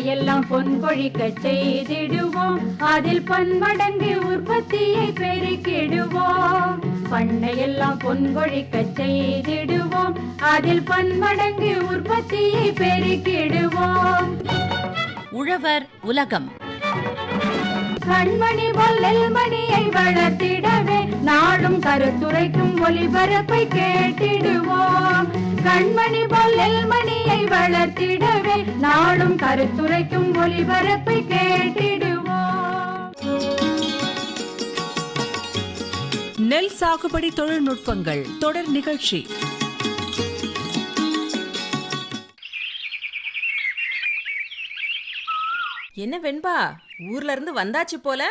பண்ணையெல்லாம் பொன் கொழிக்க செய்திடுவோம், அதில் பன்மடங்கு உற்பத்தியை பெருக்கிடுவோம். பண்ணையெல்லாம் பொன் கொழிக்க செய்திடுவோம், அதில் பன்மடங்கு உற்பத்தியை பெருக்கிடுவோம். உழவர் உலகம். கண்மணி பொல்லில் மணியை வளர்த்திடவே நாடும் கருத்துரைக்கும் ஒலிபரப்பை கேட்டிடுவோம். கண்மணி பொல்லில் மணியை வளர்த்திடவே நாடும் கருத்துரைக்கும் ஒலிபரப்பை கேட்டிடுவோம். நெல் சாகுபடி தொழில்நுட்பங்கள் தொடர் நிகழ்ச்சி. என்ன வெண்பா, ஊர்ல இருந்து வந்தாச்சு போல?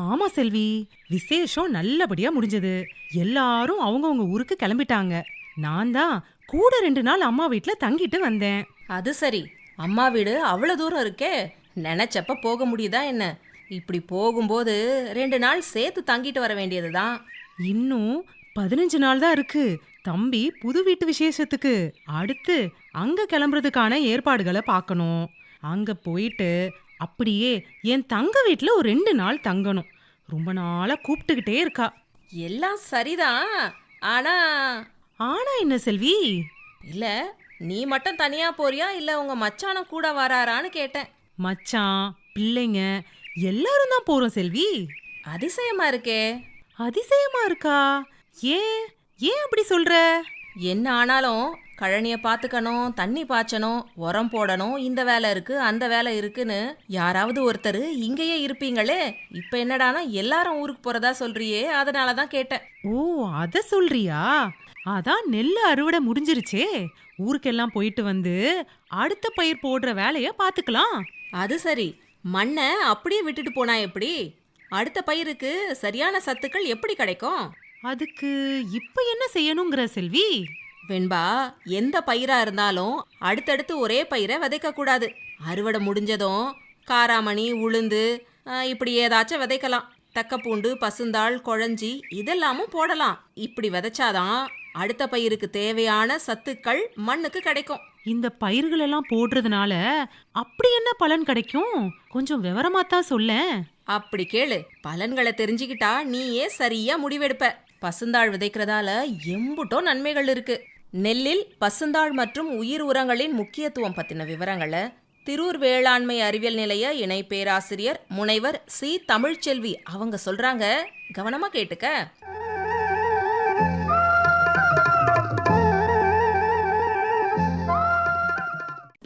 ஆமா செல்வி, விசேஷம் நல்லபடியா முடிஞ்சது. எல்லாரும் அவங்கவங்க ஊருக்கு கிளம்பிட்டாங்க. நான் தான் கூட 2 நாள் அம்மா வீட்ல தங்கிட்டு வந்தேன். அது சரி, அம்மா வீடு அவ்வளவு தூரம் இருக்கே, நினைச்சப்ப போக முடியுதா என்ன? இப்படி போகும்போது 2 நாள் சேர்த்து தங்கிட்டு வர வேண்டியதுதான். இன்னும் 15 நாள் தான் இருக்கு தம்பி புது வீட்டு விசேஷத்துக்கு. அடுத்து அங்க கிளம்புறதுக்கான ஏற்பாடுகளை பார்க்கணும். அங்க போயிட்டு அப்படியே என் தங்க வீட்டுல ஒரு 2 நாள் தங்கணும். ரொம்ப நாளா கூப்பிட்டுக்கிட்டே இருக்கா. எல்லாம் சரிதான், ஆனா ஆனா என்ன செல்வி? இல்ல, நீ மட்டும் தனியா போறியா இல்ல உங்க மச்சானும் கூட வராரான்னு கேட்டேன். மச்சான், பிள்ளைங்க எல்லாரும் தான் போறோம் செல்வி. அதிசயமா இருக்கே. அதிசயமா இருக்கா? ஏன் ஏன் அப்படி சொல்ற? என்ன ஆனாலும் கழனிய பாத்துக்கணும், தண்ணி பாய்ச்சணும், உரம் போடணும், இந்த வேலை இருக்கு அந்த வேலை இருக்குன்னு யாராவது ஒருத்தர் இங்கேயே இருப்பீங்களே. இப்ப என்னடானா எல்லாரும் ஊருக்கு போறதா சொல்றியே, அதனாலதான் கேட்டேன். ஓ, அத சொல்றியா? அதான் நெல்லு அறுவடை முடிஞ்சிருச்சே. ஊருக்கெல்லாம் போயிட்டு வந்து அடுத்த பயிர் போடுற வேலைய பாத்துக்கலாம். அது சரி, மண்ணை அப்படியே விட்டுட்டு போனா எப்படி? அடுத்த பயிருக்கு சரியான சத்துக்கள் எப்படி கிடைக்கும்? அதுக்கு இப்ப என்ன செய்யணுங்கிற செல்வி? வெண்பா, எந்த பயிரா இருந்தாலும் அடுத்தடுத்து ஒரே பயிரை விதைக்க கூடாது. அறுவடை முடிஞ்சதும் காராமணி, உளுந்து, இப்படி ஏதாச்சும் விதைக்கலாம். தக்கப்பூண்டு, பசுந்தாள், குழஞ்சி இதெல்லாமும் போடலாம். இப்படி விதைச்சாதான் அடுத்த பயிருக்கு தேவையான சத்துக்கள் மண்ணுக்கு கிடைக்கும். இந்த பயிர்கள் எல்லாம் போடுறதுனால அப்படி என்ன பலன் கிடைக்கும்? கொஞ்சம் விவரமாத்தான் சொல்லேன். அப்படி கேளு, பலன்களை தெரிஞ்சுக்கிட்டா நீயே சரியா முடிவெடுப்ப. பசுந்தாள் விதைக்கிறதால எம்புட்டோ நன்மைகள் இருக்கு. நெல்லில் பசுந்தாள் மற்றும் உயிர் உரங்களின் முக்கியத்துவம் பத்தின விவரங்களை திரூர் வேளாண்மை அறிவியல் நிலைய இணை பேராசிரியர் முனைவர் சி. தமிழ்ச்செல்வி அவங்க சொல்றாங்க. கவனமா கேட்டுக்க.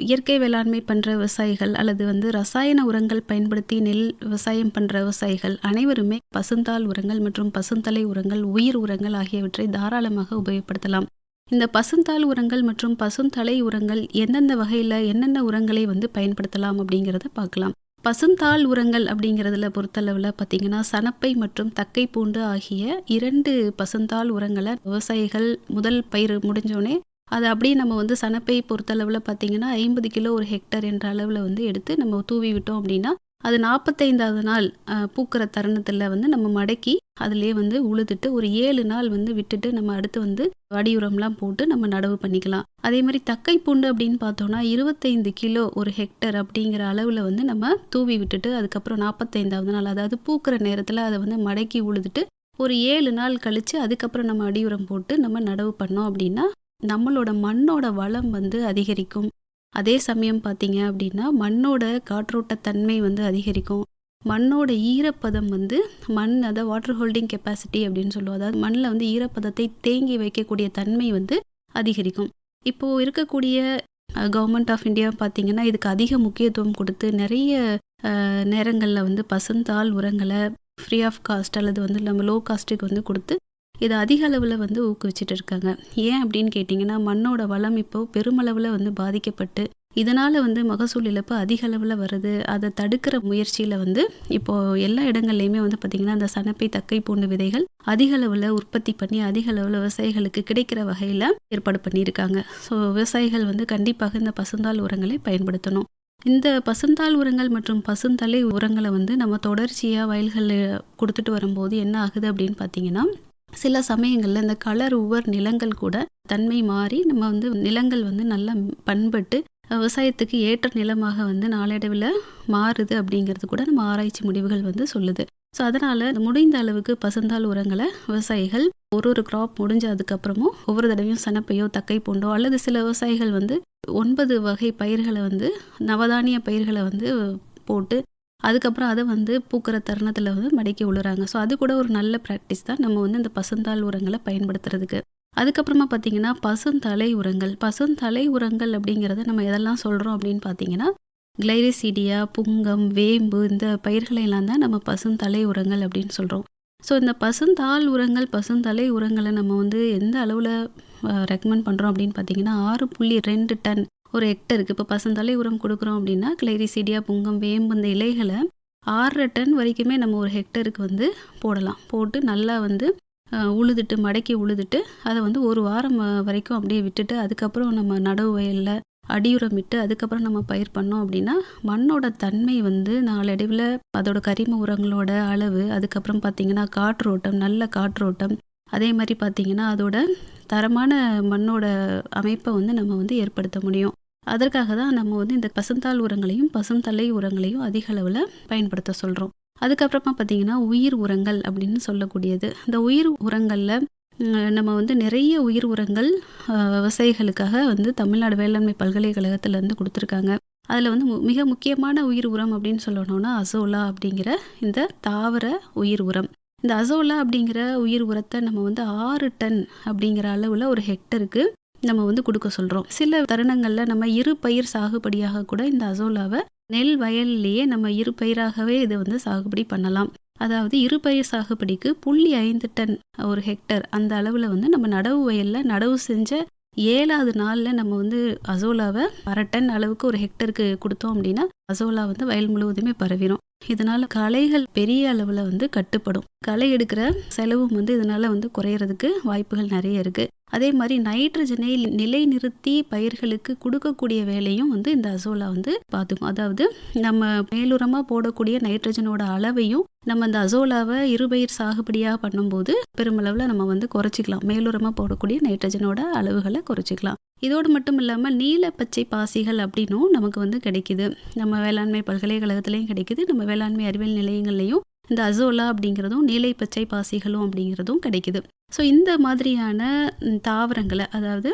இயற்கை வேளாண்மை பண்ணுற விவசாயிகள் அல்லது ரசாயன உரங்கள் பயன்படுத்தி நெல் விவசாயம் பண்ணுற விவசாயிகள் அனைவருமே பசுந்தாள் உரங்கள் மற்றும் பசுந்தலை உரங்கள், உயிர் உரங்கள் ஆகியவற்றை தாராளமாக உபயோகப்படுத்தலாம். இந்த பசுந்தாள் உரங்கள் மற்றும் பசுந்தலை உரங்கள் எந்தெந்த வகையில் என்னென்ன உரங்களை பயன்படுத்தலாம் அப்படிங்கிறத பார்க்கலாம். பசுந்தாள் உரங்கள் அப்படிங்கிறதுல பொறுத்தளவில் பார்த்திங்கன்னா சணப்பை மற்றும் தக்கை பூண்டு ஆகிய 2 பசுந்தாள் உரங்களை விவசாயிகள் முதல் பயிர் முடிஞ்சோடனே அது அப்படியே நம்ம சணப்பை பொறுத்தளவில் பார்த்திங்கன்னா 50 கிலோ ஒரு ஹெக்டர் என்ற அளவில் எடுத்து நம்ம தூவி விட்டோம் அப்படின்னா அது 45வது நாள் பூக்கிற தருணத்தில் நம்ம மடக்கி அதிலே உழுதுட்டு ஒரு 7 நாள் விட்டுட்டு நம்ம அடுத்து அடியுரம்லாம் போட்டு நம்ம நடவு பண்ணிக்கலாம். அதே மாதிரி தக்கை பூண்டு அப்படின்னு பார்த்தோம்னா 25 கிலோ ஒரு ஹெக்டர் அப்படிங்கிற அளவில் நம்ம தூவி விட்டுட்டு அதுக்கப்புறம் 45வது நாள் அதாவது பூக்கிற நேரத்தில் அதை மடக்கி உழுதுட்டு ஒரு 7 நாள் கழித்து அதுக்கப்புறம் நம்ம அடியுரம் போட்டு நம்ம நடவு பண்ணோம் அப்படின்னா நம்மளோட மண்ணோட வளம் அதிகரிக்கும். அதே சமயம் பார்த்தீங்க அப்படின்னா மண்ணோட காற்றோட்டத்தன்மை அதிகரிக்கும். மண்ணோட ஈரப்பதம் மண் அதை வாட்டர் ஹோல்டிங் கெப்பாசிட்டி அப்படின்னு சொல்லுவோம். அதாவது மண்ணில் ஈரப்பதத்தை தேங்கி வைக்கக்கூடிய தன்மை அதிகரிக்கும். இப்போது இருக்கக்கூடிய கவர்மெண்ட் ஆஃப் இந்தியா பார்த்திங்கன்னா இதுக்கு அதிக முக்கியத்துவம் கொடுத்து நிறைய நேரங்களில் பசுந்தாள் உரங்களை ஃப்ரீ ஆஃப் காஸ்ட் அல்லது நம்ம லோ காஸ்ட்டுக்கு கொடுத்து இதை அதிக அளவில் ஊக்குவிச்சிட்டு இருக்காங்க. ஏன் அப்படின்னு கேட்டிங்கன்னா மண்ணோட வளம் இப்போது பெருமளவில் பாதிக்கப்பட்டு இதனால் மகசூல் இழப்பு அதிக அளவில் வருது. அதை தடுக்கிற முயற்சியில் இப்போது எல்லா இடங்கள்லையுமே பார்த்திங்கன்னா அந்த சணப்பை தக்கை பூண்டு விதைகள் அதிக அளவில் உற்பத்தி பண்ணி அதிக அளவில் விவசாயிகளுக்கு கிடைக்கிற வகையில் ஏற்பாடு பண்ணியிருக்காங்க. ஸோ விவசாயிகள் கண்டிப்பாக இந்த பசுந்தாள் உரங்களை பயன்படுத்தணும். இந்த பசுந்தாள் உரங்கள் மற்றும் பசுந்தலை உரங்களை நம்ம தொடர்ச்சியாக வயல்களில் கொடுத்துட்டு வரும்போது என்ன ஆகுது அப்படின்னு பார்த்திங்கன்னா சில சமயங்களில் இந்த கலர் உவர் நிலங்கள் கூட தன்மை மாறி நம்ம நிலங்கள் நல்லா பண்பட்டு விவசாயத்துக்கு ஏற்ற நிலமாக வந்து நாளடைவில் மாறுது அப்படிங்கிறது கூட நம்ம ஆராய்ச்சி முடிவுகள் வந்து சொல்லுது. ஸோ அதனால் முடிந்த அளவுக்கு பசுந்தாள் உரங்களை விவசாயிகள் ஒரு கிராப் முடிஞ்ச அதுக்கப்புறமும் ஒவ்வொரு தடவையும் சனப்பையோ தக்கை பூண்டோ அல்லது சில விவசாயிகள் வந்து 9 வகை பயிர்களை வந்து நவதானிய பயிர்களை வந்து போட்டு அதுக்கப்புறம் அதை வந்து பூக்கிற தருணத்தில் வந்து மடக்கி விழுறாங்க. ஸோ அது கூட ஒரு நல்ல ப்ராக்டிஸ் தான் நம்ம வந்து இந்த பசுந்தாள் உரங்களை பயன்படுத்துறதுக்கு. அதுக்கப்புறமா பார்த்திங்கன்னா பசுந்தலை உரங்கள். பசுந்தலை உரங்கள் அப்படிங்கிறத நம்ம எதெல்லாம் சொல்கிறோம் அப்படின்னு பார்த்தீங்கன்னா கிளைரிசீடியா, புங்கம், வேம்பு இந்த பயிர்களையெல்லாம் தான் நம்ம பசுந்தலை உரங்கள் அப்படின்னு சொல்கிறோம். ஸோ இந்த பசுந்தாள் உரங்கள் பசுந்தலை உரங்களை நம்ம வந்து எந்த அளவில் ரெக்கமெண்ட் பண்ணுறோம் அப்படின்னு பார்த்தீங்கன்னா 6.2 டன் ஒரு ஹெக்டருக்கு. இப்போ பசுந்தலை உரம் கொடுக்குறோம் அப்படின்னா கிளைரிசீடியா, புங்கம், வேம்பு இந்த இலைகளை 6.5 டன் வரைக்குமே நம்ம ஒரு ஹெக்டருக்கு வந்து போடலாம். போட்டு நல்லா வந்து உழுதுட்டு மடக்கி உழுதுட்டு அதை வந்து ஒரு வாரம் வரைக்கும் அப்படியே விட்டுட்டு அதுக்கப்புறம் நம்ம நடவு வயலில் அடியுரம் விட்டு அதுக்கப்புறம் நம்ம பயிர் பண்ணோம் அப்படின்னா மண்ணோட தன்மை வந்து நாளடைவில் அதோட கரிம உரங்களோட அளவு, அதுக்கப்புறம் பார்த்திங்கன்னா காற்றோட்டம், நல்ல காற்றோட்டம், அதே மாதிரி பார்த்திங்கன்னா அதோட தரமான மண்ணோட அமைப்பை வந்து நம்ம வந்து ஏற்படுத்த முடியும். அதற்காக தான் நம்ம வந்து இந்த பசுந்தாள் உரங்களையும் பசுந்தலை உரங்களையும் அதிக அளவில் பயன்படுத்த சொல்கிறோம். அதுக்கப்புறமா பார்த்திங்கன்னா உயிர் உரங்கள் அப்படின்னு சொல்லக்கூடியது. இந்த உயிர் உரங்களில் நம்ம வந்து நிறைய உயிர் உரங்கள் விவசாயிகளுக்காக வந்து தமிழ்நாடு வேளாண்மை பல்கலைக்கழகத்திலேருந்து கொடுத்துருக்காங்க. அதில் வந்து மிக முக்கியமான உயிர் உரம் அப்படின்னு சொல்லணும்னா அசோலா அப்படிங்கிற இந்த தாவர உயிர் உரம். இந்த அசோலா அப்படிங்கிற உயிர் உரத்தை நம்ம வந்து 6 டன் அப்படிங்கிற அளவில் ஒரு ஹெக்டருக்கு நம்ம வந்து கொடுக்க சொல்கிறோம். சில தருணங்களில் நம்ம இரு பயிர் சாகுபடியாக கூட இந்த அசோலாவை நெல் வயல்லையே நம்ம இரு பயிராகவே இதை வந்து சாகுபடி பண்ணலாம். அதாவது இரு பயிர் சாகுபடிக்கு 0.5 டன் ஒரு ஹெக்டர் அந்த அளவில் வந்து நம்ம நடவு வயலில் நடவு செஞ்ச 7வது நாளில் நம்ம வந்து அசோலாவை 1/2 டன் அளவுக்கு ஒரு ஹெக்டருக்கு கொடுத்தோம் அப்படின்னா அசோலா வந்து வயல் முழுவதுமே பரவிடும். இதனால் களைகள் பெரிய அளவில் வந்து கட்டுப்படும். களை எடுக்கிற செலவும் வந்து இதனால் வந்து குறையிறதுக்கு வாய்ப்புகள் நிறைய இருக்குது. அதே மாதிரி நைட்ரஜனை நிலைநிறுத்தி பயிர்களுக்கு கொடுக்கக்கூடிய வேலையும் வந்து இந்த அசோலா வந்து பார்த்துக்கும். அதாவது நம்ம மேலுரமாக போடக்கூடிய நைட்ரஜனோட அளவையும் நம்ம இந்த அசோலாவை இருபயிர் சாகுபடியாக பண்ணும்போது பெருமளவில் நம்ம வந்து குறைச்சிக்கலாம். மேலுரமாக போடக்கூடிய நைட்ரஜனோட அளவுகளை குறைச்சிக்கலாம். இதோடு மட்டும் இல்லாமல் நீல பச்சை பாசிகள் அப்படின்னும் நமக்கு வந்து கிடைக்குது. நம்ம வேளாண்மை பல்கலைக்கழகத்துலேயும் கிடைக்குது, நம்ம வேளாண்மை அறிவியல் நிலையங்கள்லையும் இந்த அசோலா அப்படிங்கிறதும் நீலை பச்சை பாசிகளும் அப்படிங்கிறதும் கிடைக்குது. ஸோ இந்த மாதிரியான தாவரங்களை அதாவது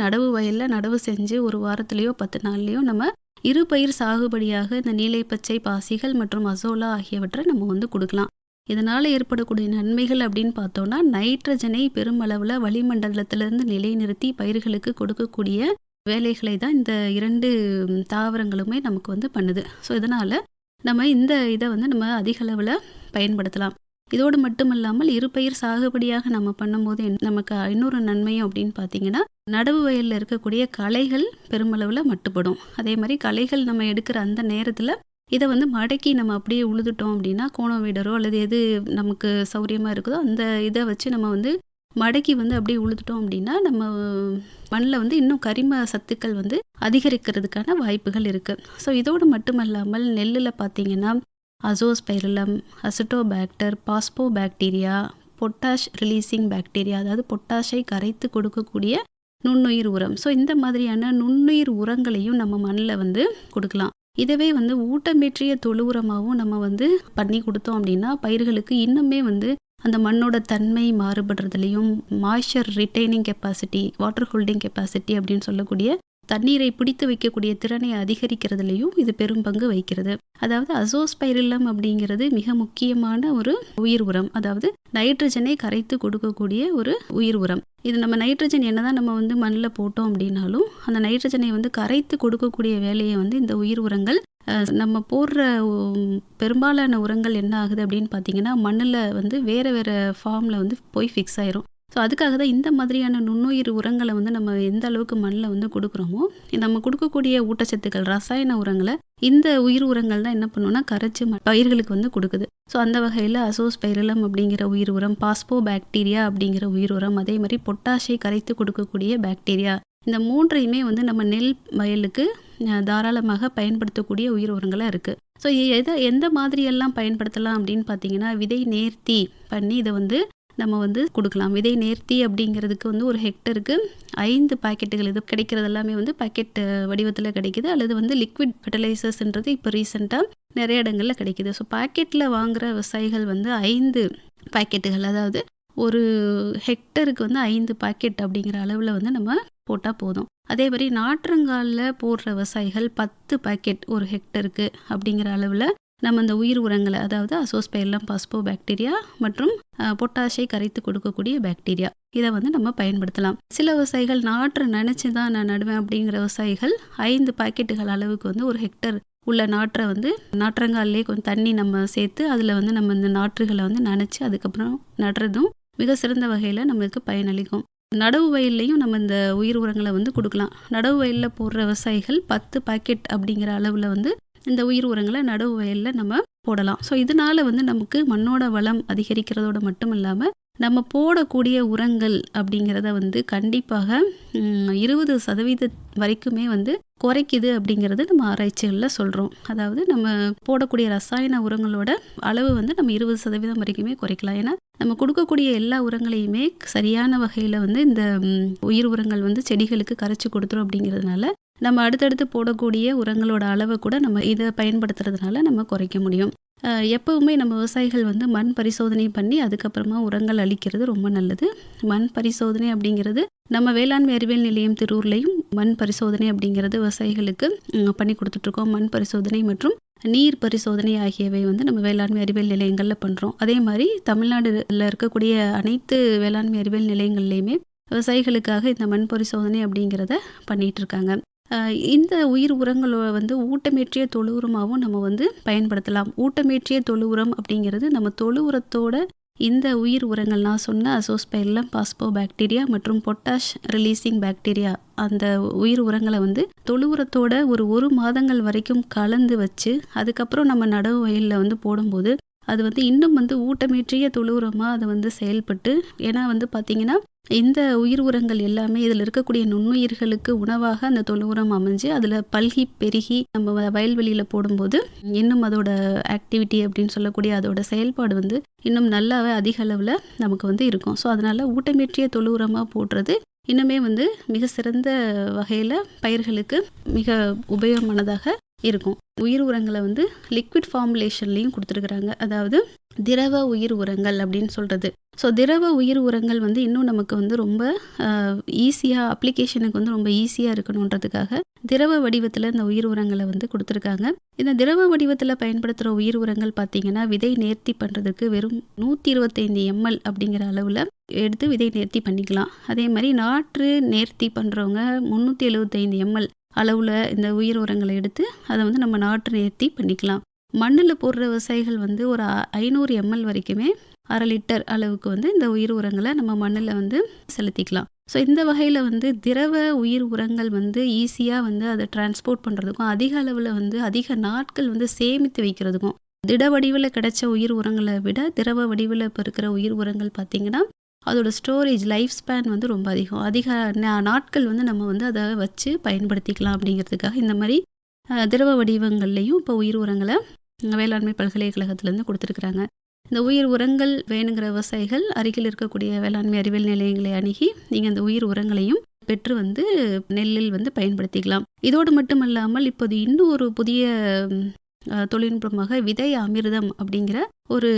நடவு வயலில் நடவு செஞ்சு ஒரு வாரத்துலேயோ 10 நாள்லேயோ நம்ம இரு பயிர் சாகுபடியாக இந்த நீலை பச்சை பாசிகள் மற்றும் அசோலா ஆகியவற்றை நம்ம வந்து கொடுக்கலாம். இதனால் ஏற்படக்கூடிய நன்மைகள் அப்படின்னு பார்த்தோன்னா நைட்ரஜனை பெருமளவில் வளிமண்டலத்திலிருந்து நிலைநிறுத்தி பயிர்களுக்கு கொடுக்கக்கூடிய வேலைகளை தான் இந்த 2 தாவரங்களுமே நமக்கு வந்து பண்ணுது. ஸோ இதனால் நம்ம இந்த இதை வந்து நம்ம அதிக அளவில் பயன்படுத்தலாம். இதோடு மட்டும் இல்லாமல் இருபயிர் சாகுபடியாக நம்ம பண்ணும்போது நமக்கு இன்னொரு நன்மையும் அப்படின்னு பார்த்தீங்கன்னா நடவு வயலில் இருக்கக்கூடிய களைகள் பெருமளவில் மட்டுப்படும். அதே மாதிரி களைகள் நம்ம எடுக்கிற அந்த நேரத்தில் இதை வந்து மடக்கி நம்ம அப்படியே உழுதுட்டோம் அப்படின்னா கோணம் வீடரோ அல்லது எது நமக்கு சௌரியமாக இருக்குதோ அந்த இதை வச்சு நம்ம வந்து மடக்கி வந்து அப்படியே உழுதுட்டோம் அப்படின்னா நம்ம மண்ணில் வந்து இன்னும் கரிம சத்துக்கள் வந்து அதிகரிக்கிறதுக்கான வாய்ப்புகள் இருக்குது. ஸோ இதோடு மட்டுமல்லாமல் நெல்லில் பார்த்தீங்கன்னா azospirillum, Acetobacter, phosphobacteria, potash releasing bacteria அதாவது பொட்டாஷை கரைத்து கொடுக்கக்கூடிய நுண்ணுயிர் உரம். ஸோ இந்த மாதிரியான நுண்ணுயிர் உரங்களையும் நம்ம மண்ணில் வந்து கொடுக்கலாம். இதவே வந்து ஊட்டமேற்றிய தொழு உரமாகவும் நம்ம வந்து பண்ணி கொடுத்தோம் அப்படின்னா பயிர்களுக்கு இன்னுமே வந்து அந்த மண்ணோட தன்மை மாறுபடுறதுலையும் moisture retaining capacity, water holding capacity அப்படின்னு சொல்லக்கூடிய தண்ணீரை பிடித்து வைக்கக்கூடிய திறனை அதிகரிக்கிறதுலையும் இது பெரும் பங்கு வகிக்கிறது. அதாவது அசோஸ்பைரிலம் அப்படிங்கிறது மிக முக்கியமான ஒரு உயிர் உரம். அதாவது நைட்ரஜனை கரைத்து கொடுக்கக்கூடிய ஒரு உயிர் உரம். இது நம்ம நைட்ரஜன் என்னதான் நம்ம வந்து மண்ணில் போட்டோம் அப்படின்னாலும் அந்த நைட்ரஜனை வந்து கரைத்து கொடுக்கக்கூடிய வேலையை வந்து இந்த உயிர் உரங்கள் நம்ம போடுற பெரும்பாலான உரங்கள் என்ன ஆகுது அப்படின்னு பார்த்தீங்கன்னா மண்ணில் வந்து வேறு வேறு ஃபார்மில் வந்து போய் ஃபிக்ஸ் ஆயிரும். ஸோ அதுக்காக தான் இந்த மாதிரியான நுண்ணுயிர் உரங்களை வந்து நம்ம எந்த அளவுக்கு மண்ணில் வந்து கொடுக்குறோமோ நம்ம கொடுக்கக்கூடிய ஊட்டச்சத்துக்கள் ரசாயன உரங்களை இந்த உயிர் உரங்கள் தான் என்ன பண்ணுவோம்னா கரைச்சி பயிர்களுக்கு வந்து கொடுக்குது. ஸோ அந்த வகையில் அசோஸ்பைரிலம் அப்படிங்கிற உயிர் உரம், பாஸ்போபாக்டீரியா அப்படிங்கிற உயிர் உரம், அதே மாதிரி பொட்டாஷை கரைத்து கொடுக்கக்கூடிய பாக்டீரியா, இந்த 3ஐயுமே வந்து நம்ம நெல் வயலுக்கு தாராளமாக பயன்படுத்தக்கூடிய உயிர் உரங்களாக இருக்குது. ஸோ எந்த மாதிரியெல்லாம் பயன்படுத்தலாம் அப்படின்னு பார்த்தீங்கன்னா விதை நேர்த்தி பண்ணி இதை வந்து நம்ம வந்து கொடுக்கலாம். விதை நேர்த்தி அப்படிங்கிறதுக்கு வந்து ஒரு ஹெக்டருக்கு 5 பாக்கெட்டுகள், இது கிடைக்கிறது எல்லாமே வந்து பாக்கெட் வடிவத்தில் கிடைக்குது, அல்லது வந்து லிக்விட் ஃபெர்டிலைசர்ஸ்ன்றது இப்போ ரீசெண்டாக நிறைய இடங்களில் கிடைக்குது. ஸோ பாக்கெட்டில் வாங்குகிற விவசாயிகள் வந்து 5 பாக்கெட்டுகள், அதாவது ஒரு ஹெக்டருக்கு வந்து 5 பாக்கெட் அப்படிங்கிற அளவில் வந்து நம்ம போட்டால் போதும். அதே மாதிரி நாற்றங்காலில் போடுற விவசாயிகள் 10 பாக்கெட் ஒரு ஹெக்டருக்கு அப்படிங்கிற அளவில் நம்ம இந்த உயிர் உரங்களை, அதாவது அசோஸ்பைரில்லம் பாஸ்போ பாக்டீரியா மற்றும் பொட்டாஷை கரைத்து கொடுக்கக்கூடிய பாக்டீரியா, இதை வந்து நம்ம பயன்படுத்தலாம். சில விவசாயிகள் நாற்றை நினச்சி தான் நான் நடுவேன் அப்படிங்கிற விவசாயிகள் 5 பாக்கெட்டுகள் அளவுக்கு வந்து ஒரு ஹெக்டர் உள்ள நாற்றை வந்து நாற்றங்காலே கொஞ்சம் தண்ணி நம்ம சேர்த்து அதில் வந்து நம்ம இந்த நாற்றுகளை வந்து நனைச்சி அதுக்கப்புறம் நடுறதும் மிக சிறந்த வகையில் நம்மளுக்கு பயனளிக்கும். நடவு வயல்லையும் நம்ம இந்த உயிர் உரங்களை வந்து கொடுக்கலாம். நடவு வயலில் போடுற விவசாயிகள் 10 பாக்கெட் அப்படிங்கிற அளவில் வந்து இந்த உயிர் உரங்களை நடவு வயலில் நம்ம போடலாம். ஸோ இதனால் வந்து நமக்கு மண்ணோட வளம் அதிகரிக்கிறதோடு மட்டும் இல்லாமல் நம்ம போடக்கூடிய உரங்கள் அப்படிங்கிறத வந்து கண்டிப்பாக 20% வரைக்குமே வந்து குறைக்குது அப்படிங்கிறது நம்ம ஆராய்ச்சிகளில் சொல்கிறோம். அதாவது நம்ம போடக்கூடிய ரசாயன உரங்களோட அளவு வந்து நம்ம 20% வரைக்குமே குறைக்கலாம். ஏன்னா நம்ம கொடுக்கக்கூடிய எல்லா உரங்களையுமே சரியான வகையில் வந்து இந்த உயிர் உரங்கள் வந்து செடிகளுக்கு கரைச்சி கொடுத்துரும். அப்படிங்கிறதுனால நம்ம அடுத்தடுத்து போடக்கூடிய உரங்களோட அளவை கூட நம்ம இதை பயன்படுத்துறதுனால நம்ம குறைக்க முடியும். எப்பவுமே நம்ம விவசாயிகள் வந்து மண் பரிசோதனை பண்ணி அதுக்கப்புறமா உரங்கள் அளிக்கிறது ரொம்ப நல்லது. மண் பரிசோதனை அப்படிங்கிறது நம்ம வேளாண்மை அறிவியல் நிலையம் திருவூர்லையும் மண் பரிசோதனை அப்படிங்கிறது விவசாயிகளுக்கு பண்ணி கொடுத்துட்ருக்கோம். மண் பரிசோதனை மற்றும் நீர் பரிசோதனை ஆகியவை வந்து நம்ம வேளாண்மை அறிவியல் நிலையங்களில் பண்ணுறோம். அதே மாதிரி தமிழ்நாடுல இருக்கக்கூடிய அனைத்து வேளாண்மை அறிவியல் நிலையங்கள்லையுமே விவசாயிகளுக்காக இந்த மண் பரிசோதனை அப்படிங்கிறத பண்ணிகிட்ருக்காங்க. இந்த உயிர் உரங்களை வந்து ஊட்டமேற்றிய தொழு உரமாகவும் நம்ம வந்து பயன்படுத்தலாம். ஊட்டமேற்றிய தொழு உரம் அப்படிங்கிறது நம்ம தொழு உரத்தோட இந்த உயிர் உரங்கள் நான் சொன்ன அசோஸ்பைரில்லம் பாஸ்போ பாக்டீரியா மற்றும் பொட்டாஷ் ரிலீசிங் பாக்டீரியா, அந்த உயிர் உரங்களை வந்து தொழு உரத்தோட ஒரு மாதங்கள் வரைக்கும் கலந்து வச்சு அதுக்கப்புறம் நம்ம நடவு வயலில் வந்து போடும்போது அது வந்து இன்னும் வந்து ஊட்டமேற்றிய தொழு உரமாக அது வந்து செயல்பட்டு, ஏன்னா வந்து பார்த்திங்கன்னா இந்த உயிர் உரங்கள் எல்லாமே இதில் இருக்கக்கூடிய நுண்ணுயிர்களுக்கு உணவாக அந்த தொழு உரம் அமைஞ்சு அதில் பல்கி பெருகி நம்ம வயல்வெளியில் போடும்போது இன்னும் அதோட ஆக்டிவிட்டி அப்படின்னு சொல்லக்கூடிய அதோட செயல்பாடு வந்து இன்னும் நல்லாவே அதிக அளவில் நமக்கு வந்து இருக்கும். ஸோ அதனால் ஊட்டமேற்றிய தொழு உரமாக போடுறது இன்னுமே வந்து மிக சிறந்த வகையில் பயிர்களுக்கு மிக உபயோகமானதாக இருக்கும். உயிர் உரங்களை வந்து லிக்விட் ஃபார்முலேஷன்லேயும் கொடுத்துருக்குறாங்க, அதாவது திரவ உயிர் உரங்கள் அப்படின்னு சொல்கிறது. ஸோ திரவ உயிர் உரங்கள் வந்து இன்னும் நமக்கு வந்து ரொம்ப ஈஸியாக அப்ளிகேஷனுக்கு வந்து ரொம்ப ஈஸியாக இருக்கணுன்றதுக்காக திரவ வடிவத்தில் இந்த உயிர் உரங்களை வந்து கொடுத்துருக்காங்க. இந்த திரவ வடிவத்தில் பயன்படுத்துகிற உயிர் உரங்கள் பார்த்திங்கன்னா விதை நேர்த்தி பண்ணுறதுக்கு வெறும் 125 ml அப்படிங்கிற அளவில் எடுத்து விதை நேர்த்தி பண்ணிக்கலாம். அதே மாதிரி நாற்று நேர்த்தி பண்ணுறவங்க 375 ml அளவில் இந்த உயிர் உரங்களை எடுத்து அதை வந்து நம்ம நாற்று நேர்த்தி பண்ணிக்கலாம். மண்ணில் போடுற விவசாயிகள் வந்து ஒரு 500 ml வரைக்குமே 1/2 லிட்டர் அளவுக்கு வந்து இந்த உயிர் உரங்களை நம்ம மண்ணில் வந்து செலுத்திக்கலாம். ஸோ இந்த வகையில் வந்து திரவ உயிர் உரங்கள் வந்து ஈஸியாக வந்து அதை டிரான்ஸ்போர்ட் பண்ணுறதுக்கும் அதிக அளவில் வந்து அதிக நாட்கள் வந்து சேமித்து வைக்கிறதுக்கும், திட வடிவில் கிடைச்ச உயிர் உரங்களை விட திரவ வடிவில் இப்போ இருக்கிற உயிர் உரங்கள் பார்த்திங்கன்னா அதோட ஸ்டோரேஜ் லைஃப் ஸ்பேன் வந்து ரொம்ப அதிக நாட்கள் வந்து நம்ம வந்து அதை வச்சு பயன்படுத்திக்கலாம். அப்படிங்கிறதுக்காக இந்த மாதிரி திரவ வடிவங்கள்லையும் இப்போ உயிர் உரங்களை வேளாண்மை பல்கலைக்கழகத்திலேருந்து கொடுத்துருக்குறாங்க. இந்த உயிர் உரங்கள் வேணுங்கிற விவசாயிகள் அருகில் இருக்கக்கூடிய வேளாண்மை அறிவியல் நிலையங்களை அணுகி நீங்கள் இந்த உயிர் உரங்களையும் பெற்று வந்து நெல்லில் வந்து பயன்படுத்திக்கலாம். இதோடு மட்டும் இல்லாமல் இப்போது இன்னும் ஒரு புதிய தொழில்நுட்பமாக விதை அமிர்தம் அப்படிங்கிற ஒரு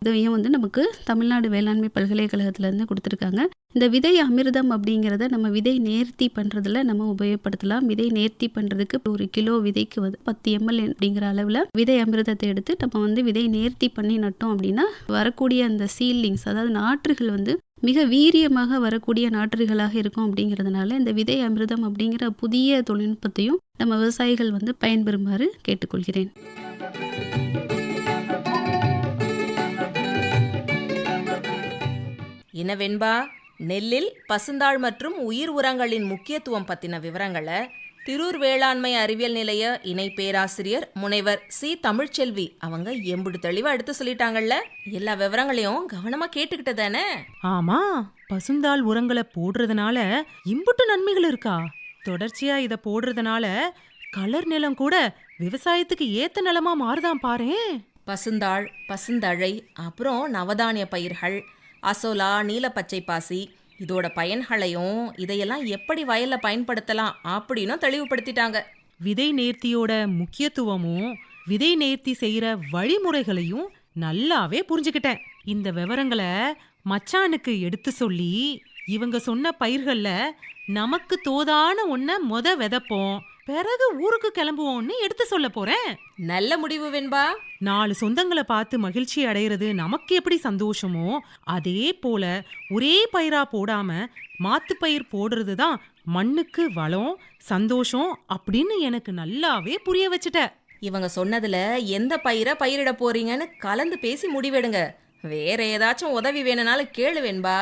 இதையும் வந்து நமக்கு தமிழ்நாடு வேளாண்மை பல்கலைக்கழகத்திலேருந்து கொடுத்துருக்காங்க. இந்த விதை அமிர்தம் அப்படிங்கிறத நம்ம விதை நேர்த்தி பண்ணுறதுல நம்ம உபயோகப்படுத்தலாம். விதை நேர்த்தி பண்ணுறதுக்கு ஒரு கிலோ விதைக்கு வந்து 10 ml அப்படிங்கிற அளவில் விதை அமிர்தத்தை எடுத்து நம்ம வந்து விதை நேர்த்தி பண்ணி நட்டோம் அப்படின்னா வரக்கூடிய அந்த சீட்லிங்ஸ், அதாவது நாற்றுகள் வந்து மிக வீரியமாக வரக்கூடிய நாற்றுகளாக இருக்கும். அப்படிங்கிறதுனால இந்த விதை அமிர்தம் அப்படிங்கிற புதிய தொழில்நுட்பத்தையும் நம்ம விவசாயிகள் வந்து பயன்பெறுமாறு கேட்டுக்கொள்கிறேன். என்ன வெண்பா, நெல்லில் பசுந்தாள் மற்றும் உயிர் உரங்களின் முக்கியத்துவம் பற்றின விவரங்களை திரூர் வேளாண்மை அறிவியல் நிலைய இணை பேராசிரியர் முனைவர் சி தமிழ்ச்செல்வி அவங்க எம்புடு தெளிவா எடுத்து சொல்லிட்டாங்கல்ல. எல்லா விவரங்களையும் கவனமா கேட்டுக்கிட்டதானே? ஆமா, பசுந்தாள் உரங்களை போடுறதுனால இம்புட்டு நன்மைகள் இருக்கா? தொடர்ச்சியா இதை போடுறதுனால கலர் நிலம் கூட விவசாயத்துக்கு ஏத்த நிலமா மாறுதான் பாரேன். பசுந்தாள், பசுந்தழை, அப்புறம் நவதானிய பயிர்கள், அசோலா, நீலப்பச்சை பாசி இதோட பயன்களையும் இதையெல்லாம் எப்படி வயல்ல பயன்படுத்தலாம் அப்படின்னு தெளிவுபடுத்திட்டாங்க. விதை நேர்த்தியோட முக்கியத்துவமும் விதை நேர்த்தி செய்யற வழிமுறைகளையும் நல்லாவே புரிஞ்சுக்கிட்டேன். இந்த விவரங்களை மச்சானுக்கு எடுத்து சொல்லி இவங்க சொன்ன பயிர்கள்ல நமக்கு தோதான ஒன்ன விதைப்போம், பிறகு ஊருக்கு கிளம்புவோம்னு எடுத்து சொல்ல போறேன். நல்ல முடிவு வெண்பா. 4 சொந்தங்களை பார்த்து மகிழ்ச்சி அடைகிறது நமக்கு எப்படி சந்தோஷமோ அதே போல ஒரே பயிரா போடாம மாத்து பயிர் போடுறது தான் மண்ணுக்கு வளம், சந்தோஷம் அப்படின்னு எனக்கு நல்லாவே புரிய வச்சுட்ட. இவங்க சொன்னதுல எந்த பயிரை பயிரிட போறீங்கன்னு கலந்து பேசி முடிவெடுங்க. வேற ஏதாச்சும் உதவி வேணும்னாலும் கேளு வெண்பா.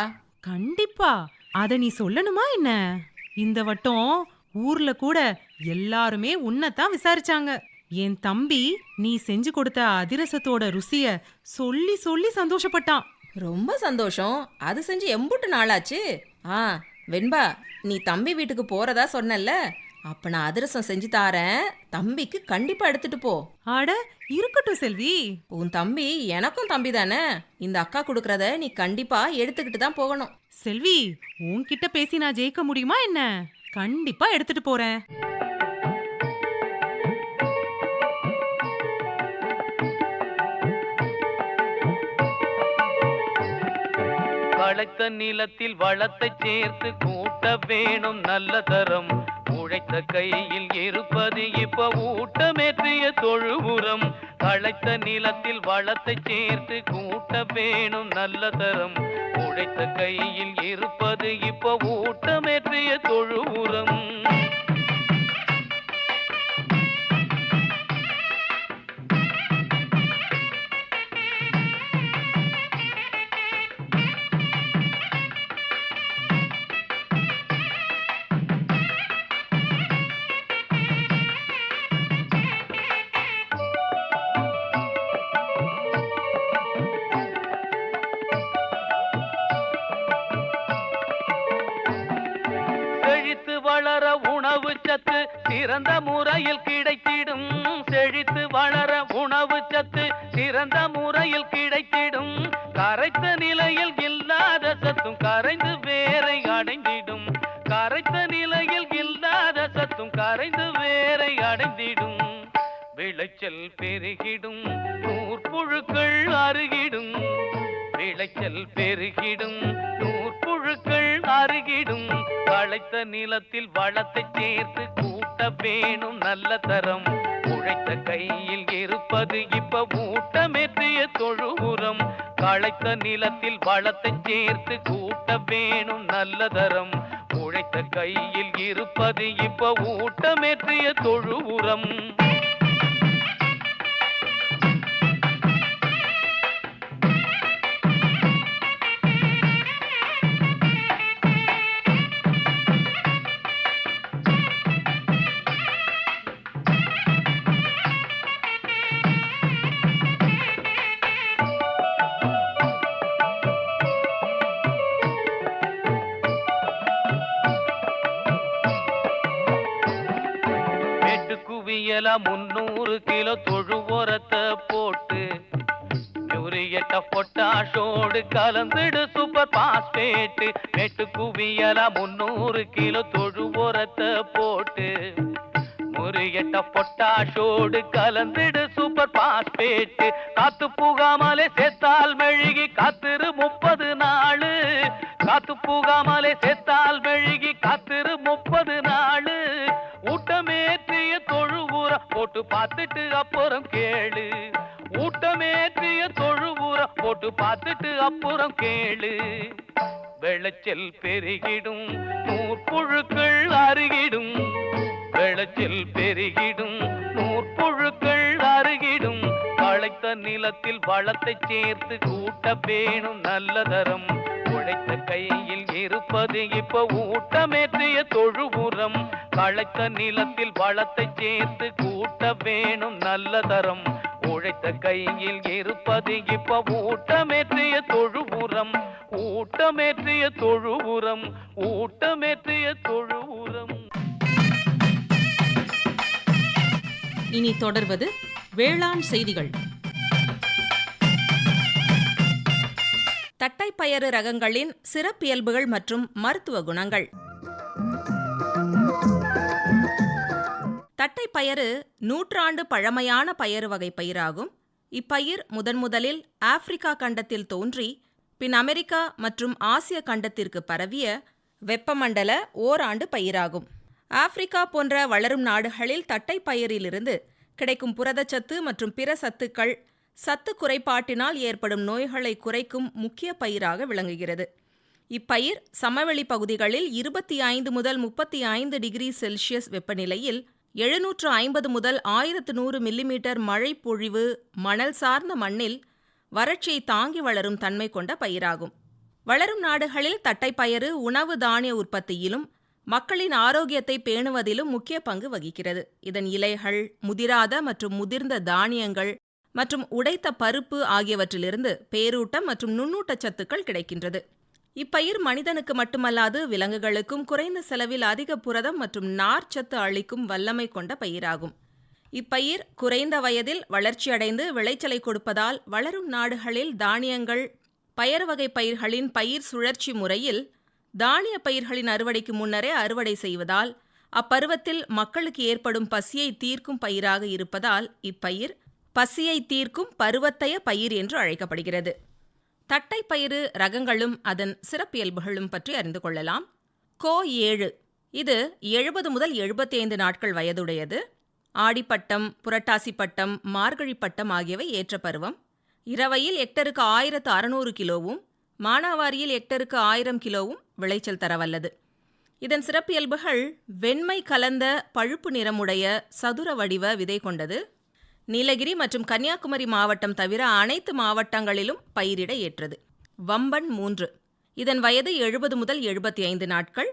கண்டிப்பா, அத நீ சொல்லணுமா என்ன? இந்த வட்டம் ஊர்ல கூட எல்லாருமே உன்னைத்தான் விசாரிச்சாங்க. என் தம்பி நீ செஞ்சு கொடுத்த அதிரசத்தோட ருசிய சொல்லி சொல்லி சந்தோஷப்பட்டான். ரொம்ப சந்தோஷம். அது செஞ்சு எம்புட்டு நாளாச்சு. வெண்பா, நீ தம்பி வீட்டுக்கு போறதா சொன்னல்ல, அப்ப நான் அதிரசம் செஞ்சு தாரேன். தம்பிக்கு கண்டிப்பா எடுத்துட்டு போ. அட இருக்கட்டும் செல்வி. உன் தம்பி எனக்கும் தம்பி தானே. இந்த அக்கா கொடுக்கறத நீ கண்டிப்பா எடுத்துக்கிட்டு தான் போகணும். செல்வி, உன்கிட்ட பேசி நான் ஜெயிக்க முடியுமா என்ன? கண்டிப்பா எடுத்துட்டு போறேன். வளைத்த நிலத்தில் வளத்தை சேர்த்து கூட்ட வேணும் நல்ல தரம். உழைத்த கையில் இருப்பது இப்ப ஊட்டமேற்றிய தொழு உரம். வளைத்த நிலத்தில் வளத்தை சேர்த்து கூட்ட வேணும் நல்ல தரம். உழைத்த கையில் இருப்பது இப்ப ஊட்டமேற்றிய தொழு உரம். செழித்து வளர உணவு சத்து சிறந்த முறையில் கிடைத்திடும். செழித்து வளர உணவு சத்து சிறந்த முறையில் கிடைத்திடும். கரைத்த நிலையில் இல்லாத சத்தும் கரைந்து வேரை அடைந்திடும். கரைத்த நிலையில் இல்லாத சத்தும் கரைந்து வேரை அடைந்திடும். விளைச்சல் பெருகிடும், நூற்புழுக்கள் அருகிடும். விளைச்சல் பெருகிடும், நூற்புழுக்கள் அருகிடும். வளைத்த நிலத்தில் வளத்தை சேர்த்து கூட்ட வேணும் நல்ல தரம். உழைத்த கையில் இருப்பது இப்ப ஊட்டமேற்றிய தொழு உரம். களைத்த நிலத்தில் வளத்தை சேர்த்து கூட்ட வேணும் நல்ல தரம். உழைத்த கையில் இருப்பது இப்ப ஊட்டமேற்றிய தொழு உரம். குவியல 300 கிலோ தொழு உரத்தை போட்டு யூரியட்ட பொட்டாஷோடு கலந்துடு சூப்பர் பாஸ்பேட். மேட்டு குவியல 300 கிலோ தொழு உரத்தை போட்டு யூரியட்ட பொட்டாஷோடு கலந்துடு சூப்பர் பாஸ்பேட். காத்து புகாமலே சேர்த்தால் மெழுகி காத்திரு 30 நாள். காத்து புகாமலே சேர்த்தால் மெழுகி காத்திரு 30 நாள். ஊட்டமேற்றிய தொழு உரம் போட்டு பார்த்துட்டு அப்புறம் கேளு. ஊட்டமேற்றிய தொழு உரம் போட்டு பார்த்துட்டு அப்புறம் கேளு. விளைச்சல் பெருகிடும், நூற்புழுக்கள் அருகிடும். விளைச்சல் பெருகிடும், நூற்புழுக்கள் அருகிடும். வளைத்த நிலத்தில் வளத்தை சேர்த்து கூட்ட வேணும் நல்ல தரம். உழைத்த கையில் இருப்பது இப்ப ஊட்டமேற்றிய தொழு உரம். களைத்த நிலத்தில் வளத்தை சேர்த்து கூட்ட வேணும் நல்ல தரம். உழைத்த கையில் இருப்பது இப்ப ஊட்டமேற்றிய தொழு உரம். ஊட்டமேற்றிய தொழு உரம். ஊட்டமேற்றிய தொழு உரம். இனி தொடர்வது வேளாண் செய்திகள். தட்டைப்பயிறு ரகங்களின் சிறப்பியல்புகள் மற்றும் மருத்துவ குணங்கள். தட்டைப்பயிறு நூற்றாண்டு பழமையான பயறு வகை பயிராகும். இப்பயிர் முதலில் ஆப்பிரிக்கா கண்டத்தில் தோன்றி பின் அமெரிக்கா மற்றும் ஆசிய கண்டத்திற்கு பரவிய வெப்பமண்டல ஓராண்டு பயிராகும். ஆப்பிரிக்கா போன்ற வளரும் நாடுகளில் தட்டைப்பயிரிலிருந்து கிடைக்கும் புரதச்சத்து மற்றும் பிற சத்துக்கள் சத்து குறைபாட்டினால் ஏற்படும் நோய்களை குறைக்கும் முக்கிய பயிராக விளங்குகிறது. இப்பயிர் சமவெளி பகுதிகளில் 25 முதல் 35 டிகிரி செல்சியஸ் வெப்பநிலையில் 750 முதல் 1100 மில்லிமீட்டர் மழை பொழிவு மணல் சார்ந்த மண்ணில் வறட்சியை தாங்கி வளரும் தன்மை கொண்ட பயிராகும். வளரும் நாடுகளில் தட்டைப்பயிறு உணவு தானிய உற்பத்தியிலும் மக்களின் ஆரோக்கியத்தை பேணுவதிலும் முக்கிய பங்கு வகிக்கிறது. இதன் இலைகள், முதிராத மற்றும் முதிர்ந்த தானியங்கள் மற்றும் உடைத்த பருப்பு ஆகியவற்றிலிருந்து பேரூட்டம் மற்றும் நுண்ணூட்டச்சத்துக்கள் கிடைக்கின்றது. இப்பயிர் மனிதனுக்கு மட்டுமல்லாது விலங்குகளுக்கும் குறைந்த செலவில் அதிக புரதம் மற்றும் நார்ச்சத்து அளிக்கும் வல்லமை கொண்ட பயிராகும். இப்பயிர் குறைந்த வயதில் வளர்ச்சியடைந்து விளைச்சலை கொடுப்பதால் வளரும் நாடுகளில் தானியங்கள், பயறு வகை பயிர்களின் பயிர் சுழற்சி முறையில் தானிய பயிர்களின் அறுவடைக்கு முன்னரே அறுவடை செய்வதால் அப்பருவத்தில் மக்களுக்கு ஏற்படும் பசியை தீர்க்கும் பயிராக இருப்பதால் இப்பயிர் பசியை தீர்க்கும் பருவத்தைய பயிர் என்று அழைக்கப்படுகிறது. தட்டைப்பயிறு ரகங்களும் அதன் சிறப்பியல்புகளும் பற்றி அறிந்து கொள்ளலாம். கோ 7 இது 70 முதல் 75 நாட்கள் வயதுடையது. ஆடிப்பட்டம், புரட்டாசிப்பட்டம், மார்கழிப்பட்டம் ஆகியவை ஏற்ற பருவம். இரவையில் ஹெக்டருக்கு 1600 கிலோவும் மானாவாரியில் ஹெக்டருக்கு 1000 கிலோவும் விளைச்சல் தரவல்லது. இதன் சிறப்பியல்புகள் வெண்மை கலந்த பழுப்பு நிறமுடைய சதுர வடிவ விதை கொண்டது. நீலகிரி மற்றும் கன்னியாகுமரி மாவட்டம் தவிர அனைத்து மாவட்டங்களிலும் பயிரிட ஏற்றது. வம்பன் 3 இதன் வயது 70 முதல் 75 நாட்கள்.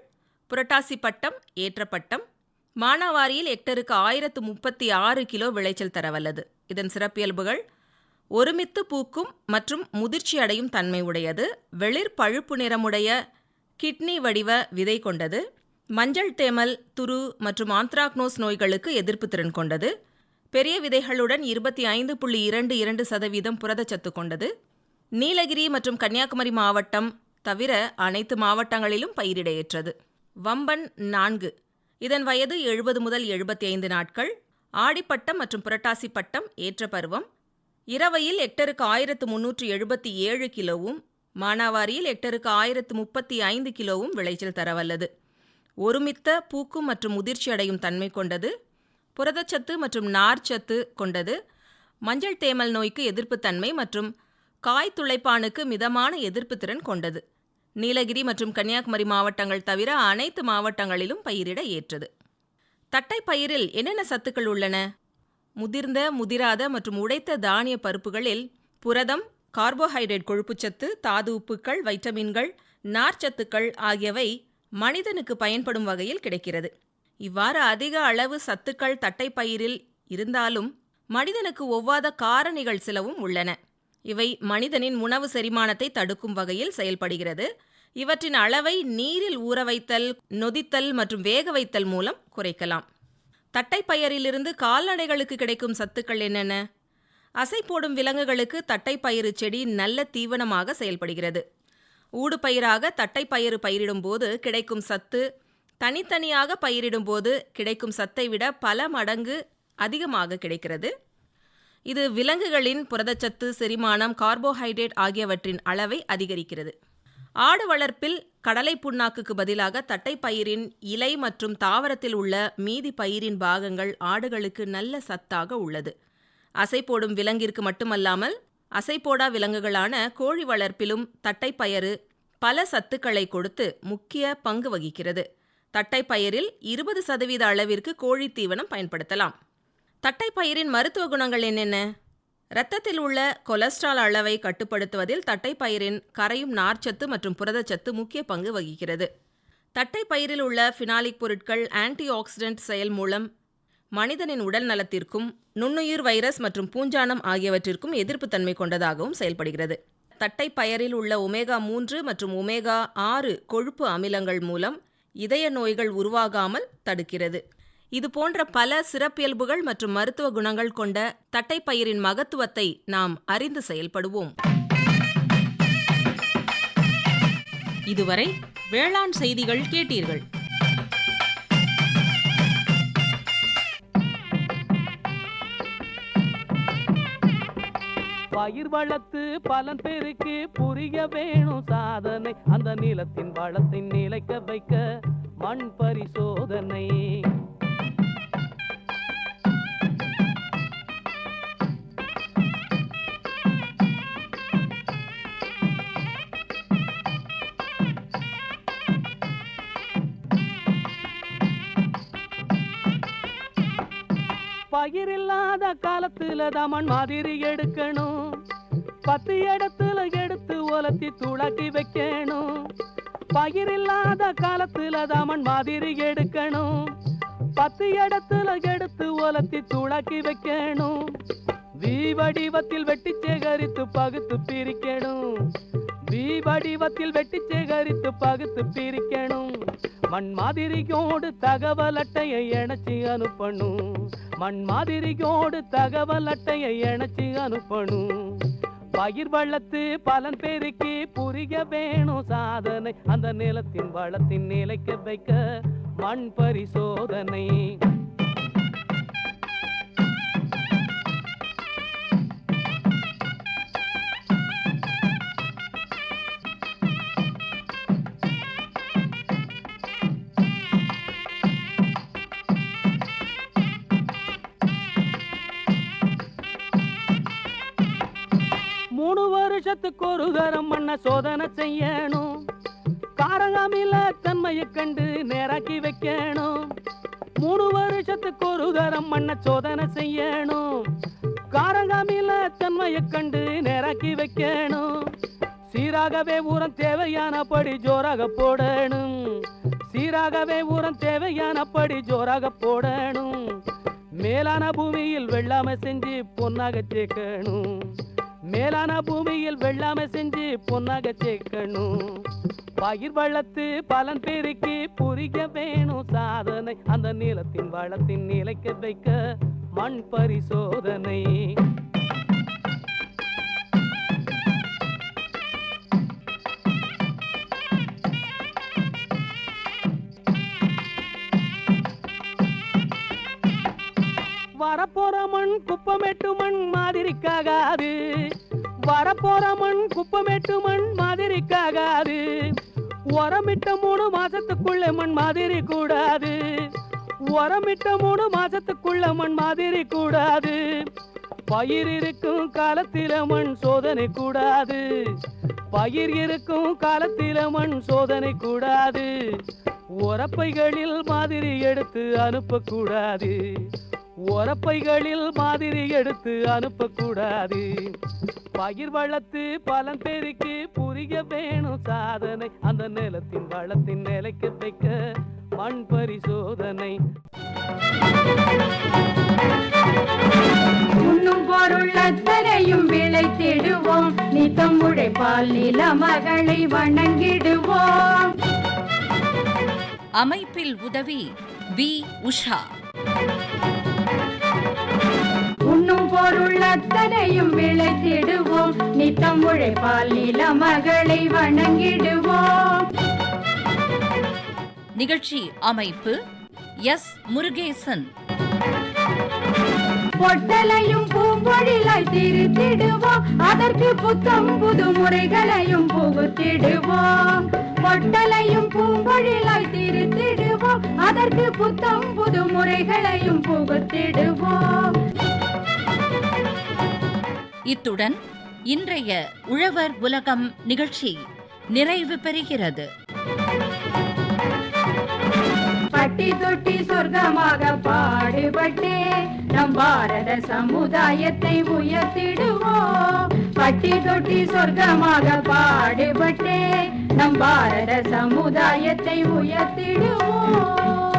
புரட்டாசிப்பட்டம் ஏற்றப்பட்டம். மானாவாரியில் ஹெக்டருக்கு 1036 கிலோ விளைச்சல் தரவல்லது. இதன் சிறப்பியல்புகள் ஒருமித்து பூக்கும் மற்றும் முதிர்ச்சி அடையும் தன்மை உடையது. வெளிர் பழுப்பு நிறமுடைய கிட்னி வடிவ விதை கொண்டது. மஞ்சள் தேமல், துரு மற்றும் ஆந்த்ராக்னோஸ் நோய்களுக்கு எதிர்ப்பு திறன் கொண்டது. பெரிய விதைகளுடன் 25.22% புரதச்சத்து கொண்டது. நீலகிரி மற்றும் கன்னியாகுமரி மாவட்டம் தவிர அனைத்து மாவட்டங்களிலும் பயிரிட ஏற்றது. வம்பன் 4 இதன் வயது 70 முதல் 75 நாட்கள். ஆடிப்பட்டம் மற்றும் புரட்டாசிப்பட்டம் ஏற்ற பருவம். இரவையில் ஹெக்டருக்கு 1377 கிலோவும் மானாவாரியில் ஹெக்டருக்கு 1035 கிலோவும் விளைச்சல் தரவல்லது. ஒருமித்த பூக்கும் மற்றும் முதிர்ச்சி அடையும் தன்மை கொண்டது. புரதச்சத்து மற்றும் நார்ச்சத்து கொண்டது. மஞ்சள் தேமல் நோய்க்கு எதிர்ப்புத்தன்மை மற்றும் காய் துளைப்பானுக்கு மிதமான எதிர்ப்பு திறன் கொண்டது. நீலகிரி மற்றும் கன்னியாகுமரி மாவட்டங்கள் தவிர அனைத்து மாவட்டங்களிலும் பயிரிட ஏற்றது. தட்டைப்பயிரில் என்னென்ன சத்துக்கள் உள்ளன? முதிர்ந்த, முதிராத மற்றும் உடைத்த தானிய பருப்புகளில் புரதம், கார்போஹைட்ரேட் கொழுப்புச்சத்து, தாது உப்புக்கள், வைட்டமின்கள், நார்ச்சத்துக்கள் ஆகியவை மனிதனுக்கு பயன்படும் வகையில் கிடைக்கிறது. இவ்வாறு அதிக அளவு சத்துக்கள் தட்டைப்பயிரில் இருந்தாலும் மனிதனுக்கு ஒவ்வாத காரணிகள் சிலவும் உள்ளன. இவை மனிதனின் உணவு செரிமானத்தை தடுக்கும் வகையில் செயல்படுகிறது. இவற்றின் அளவை நீரில் ஊற வைத்தல், நொதித்தல் மற்றும் வேக வைத்தல் மூலம் குறைக்கலாம். தட்டைப்பயிரிலிருந்து கால்நடைகளுக்கு கிடைக்கும் சத்துக்கள் என்னென்ன? அசை போடும் விலங்குகளுக்கு தட்டைப்பயிறு செடி நல்ல தீவனமாக செயல்படுகிறது. ஊடுபயிராக தட்டைப்பயிறு பயிரிடும்போது கிடைக்கும் சத்து தனித்தனியாக பயிரிடும்போது கிடைக்கும் சத்தை விட பல மடங்கு அதிகமாக கிடைக்கிறது. இது விலங்குகளின் புரதச்சத்து, செரிமானம், கார்போஹைட்ரேட் ஆகியவற்றின் அளவை அதிகரிக்கிறது. ஆடு வளர்ப்பில் கடலை புண்ணாக்குக்கு பதிலாக தட்டைப்பயிரின் இலை மற்றும் தாவரத்தில் உள்ள மீதி பயிரின் பாகங்கள் ஆடுகளுக்கு நல்ல சத்தாக உள்ளது. அசை போடும் விலங்கிற்கு மட்டுமல்லாமல் அசைப்போடா விலங்குகளான கோழி வளர்ப்பிலும் தட்டைப்பயிறு பல சத்துக்களை கொடுத்து முக்கிய பங்கு வகிக்கிறது. தட்டைப்பயிரில் 20% அளவிற்கு கோழி தீவனம் பயன்படுத்தலாம். தட்டைப்பயிரின் மருத்துவ குணங்கள் என்னென்ன? இரத்தத்தில் உள்ள கொலஸ்ட்ரால் அளவை கட்டுப்படுத்துவதில் தட்டைப்பயிரின் கரையும் நார்ச்சத்து மற்றும் புரதச்சத்து முக்கிய பங்கு வகிக்கிறது. தட்டைப்பயிரில் உள்ள ஃபினாலிக் பொருட்கள் ஆன்டி ஆக்சிடென்ட் செயல் மூலம் மனிதனின் உடல் நலத்திற்கும் நுண்ணுயிர் வைரஸ் மற்றும் பூஞ்சானம் ஆகியவற்றிற்கும் எதிர்ப்புத்தன்மை கொண்டதாகவும் செயல்படுகிறது. தட்டைப்பயிரில் உள்ள ஒமேகா 3 மற்றும் ஒமேகா 6 கொழுப்பு அமிலங்கள் மூலம் இதய நோய்கள் உருவாகாமல் தடுக்கிறது. இது போன்ற பல சிறப்பியல்புகள் மற்றும் மருத்துவ குணங்கள் கொண்ட தட்டைப்பயிரின் மகத்துவத்தை நாம் அறிந்து செயல்படுவோம். இதுவரை வேளாண் செய்திகள் கேட்டீர்கள். பயிர் வளர்த்து பலன் பெருக்கி புரிய வேணும் சாதனை, அந்த நிலத்தின் வளத்தை நிலைக்க வைக்க மண் பரிசோதனை. பயிர் இல்லாத காலத்துல தான் மண் மாதிரி எடுக்கணும், 10 இடத்துல எடுத்து உலர்த்தி துளாக்கி வைக்கணும். பயிர் இல்லாத காலத்துல தான் மண் மாதிரி எடுக்கணும், 10 இடத்துல எடுத்து உலர்த்தி துளாக்கி வைக்கணும். வி வடிவத்தில் வெட்டி சேகரித்து பகுத்து பிரிக்கணும், வி வடிவத்தில் வெட்டி சேகரித்து பகுத்து பிரிக்கணும். மண் மாதிரியோடு தகவல் அட்டையை இணைச்சி அனுப்பணும், மண் மாதிரியோடு தகவல் அட்டையை இணைச்சி அனுப்பணும். பயிர் வளர்த்து பலன் பெருக்கி புரிய வேணும் சாதனை, அந்த நிலத்தின் வளத்தின் நிலைக்க வைக்க மண் பரிசோதனை. வருஷத்துக்கு ஒரு தரம் மண்ண சோதனை செய்யணும், காரங்கமில தன்மையை கண்டு நேராக்கி வைக்கணும். 3 வருஷத்துக்கு ஒரு தரம் மண்ண சோதனை செய்யணும், காரங்கமில தன்மையை கண்டு நேராக்கி வைக்கணும். சீராகவே உரம் தேவையானபடி ஜோராக போடணும், சீராகவே உரம் தேவையானபடி ஜோராக போடணும். மேலான பூமியில் வெள்ளாமை செஞ்சு பொன்னாக சேர்க்கணும், மேலான பூமியில் வெள்ளாமை செஞ்சு பொன்னாக சேர்க்கணும். பயிர் வளர்த்து பலன் பெருக்கி புரிய வேணும் சாதனை, அந்த நிலத்தின் வளத்தின் நிலைக்க வைக்க மண் பரிசோதனை. வரப்போற மண் குப்பமேட்டு மண் மாதிரிக்காகாது, வரப்போற மண் குப்பமேட்டு மண் மாதிரிக்காகாது. உரமிட்ட 3 மாசத்துக்குள்ள மண் மாதிரி கூடாது, உரமிட்ட 3 மாசத்துக்குள்ள மண் மாதிரி கூடாது. பயிர் இருக்கும் காலத்தில மண் சோதனை கூடாது, பயிர் இருக்கும் காலத்தில மண் சோதனை கூடாது. உரப்பைகளில் மாதிரி எடுத்து அனுப்பக்கூடாது, உரப்பைகளில் மாதிரி எடுத்து அனுப்பக்கூடாது. பயிர் வளர்த்து பலன் பெருக்கி புரிய வேணும் சாதனை, அந்த நிலத்தின் வளத்தின் நிலைக்க வைக்க மண் பரிசோதனை. உண்ணும் பொருள் அத்தனையும் விளைத்திடுவோம், நித்தம் உழைப்பால் நில மகளை வணங்கிடுவோம். அமைப்பில் உதவி வி. உஷா. உண்ணும் பொருள் அத்தனையும் விளைத்திடுவோம், நித்தம் உழைப்பால் நில மகளை வணங்கிடுவோம். நிகழ்ச்சி அமைப்பு எஸ். முருகேசன். பொட்டலையும் பூம்பொழிலாய் திருத்திடுவோம், அதற்கு புத்தம் புது முறைகளையும் புகுத்திடுவோம். பொட்டலையும் பூம்பொழிலாய் திருத்திடுவோம், அதற்கு புத்தம் புது முறைகளையும் புகுத்திடுவோம். இத்துடன் இன்றைய உழவர் உலகம் நிகழ்ச்சி நிறைவு பெறுகிறது. பட்டி தொட்டி சொர்க்கமாக பாடுபட்டே நம் பாரத சமுதாயத்தை உயர்த்திடுவோம். பட்டி தொட்டி சொர்க்கமாக பாடுபட்டே நம் பாரத சமுதாயத்தை உயர்த்திடுவோம்.